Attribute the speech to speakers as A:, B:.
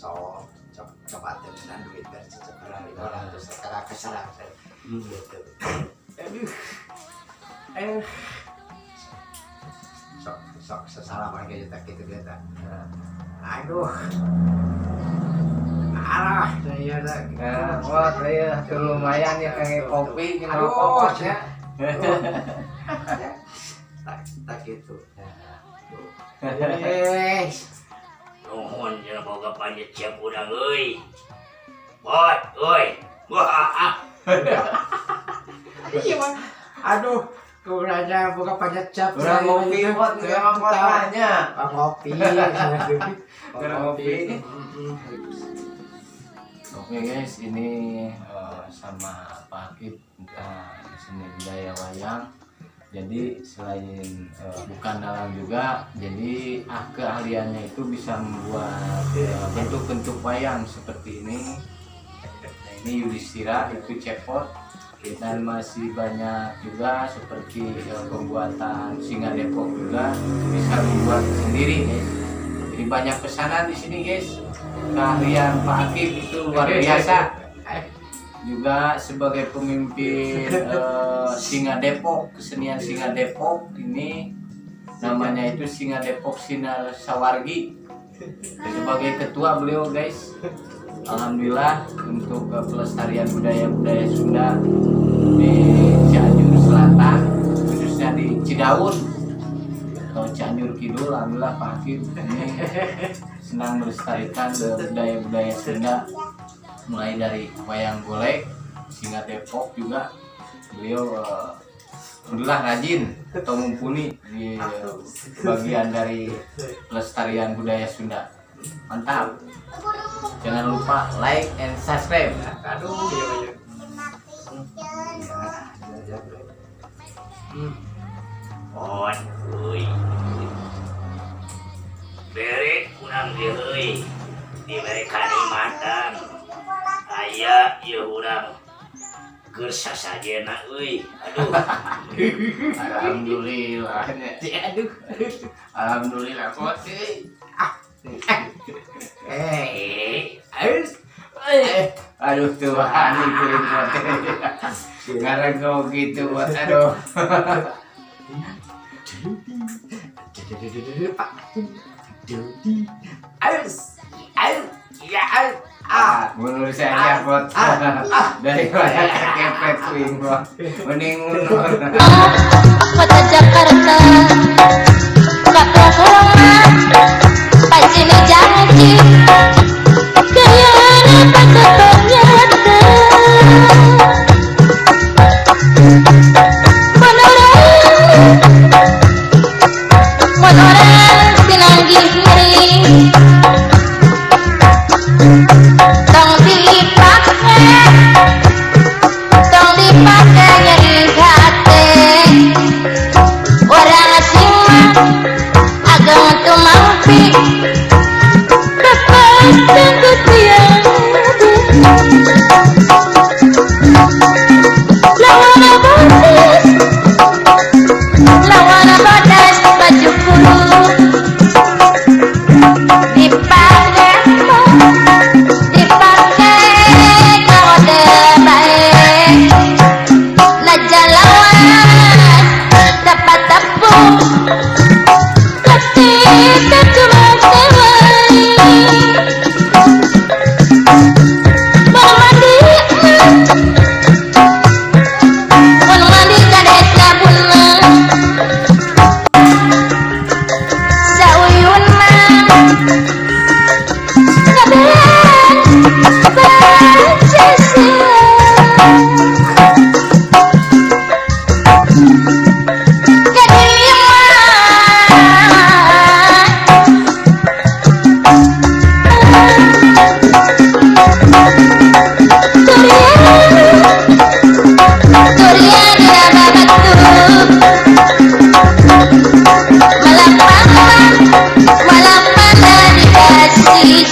A: sok coba temenan duit dari sekarang di orang terus sekarang kesalahan gitu. Sok sesalaman kayak gitu kita. Aduh. Alah, saya dah.
B: Wah, saya lumayan ya kayak kopi
A: Aduh,
B: kokosnya.
A: Tak gitu.
C: Nuhun cenah boga panjat siap urang euy. Bot, euy. Wah.
A: Aduh, kurangnya buka pajak cap.
B: Kurang ngopi buat memang matanya.
A: Ngopi.
B: Ngopi. Oke guys, ini sama Pak Akib kita seni budaya wayang. Jadi selain bukan dalang juga, jadi keahliannya itu bisa membuat bentuk-bentuk wayang seperti ini. Nah, ini Yudhistira, itu cepot. Dan masih banyak juga seperti pembuatan singa Depok juga bisa membuat sendiri guys. Jadi banyak pesanan di sini guys. Keahlian Pak Akib itu luar biasa. Juga sebagai pemimpin Singa Depok, kesenian Singa Depok ini namanya itu Singa Depok Sinar Sawargi. Sebagai ketua beliau guys. Alhamdulillah untuk pelestarian budaya-budaya Sunda di Cianjur Selatan, khususnya di Cidaun atau Cianjur Kidul. Alhamdulillah Pak Akib ini senang melestarikan budaya-budaya Sunda, mulai dari wayang golek, Singa Depok juga beliau alhamdulillah rajin atau mumpuni di bagian dari pelestarian budaya Sunda. Mantap. Jangan lupa like and subscribe.
A: Aduh, iya.
C: Bot, euy. Bere urang ge euy. Dibere kanikmatan. Aya ieu urang keur sasajena euy. Aduh.
B: Alhamdulillah.
A: Aduh.
B: Alhamdulillah kok aduh Tuhan ikutin buat sekarang kau gitu buat aduh. Menurut saya buat daripada kepet swing buat mending mundur.
D: Kota Jakarta, Kota Songan, Pacini janji, kayaknya patut ternyata. Monoran sinanggi miring, tong dipakai nyeri hati. Orang asing mah agak tuh mampi lepas takut tiang lawan bodas baju kurung dipakai kode baik lajar lawan dapat tepung ketika cuma sewai mau mandi kades sabunna sauyun mah kabean bansisia. Malapana dikasih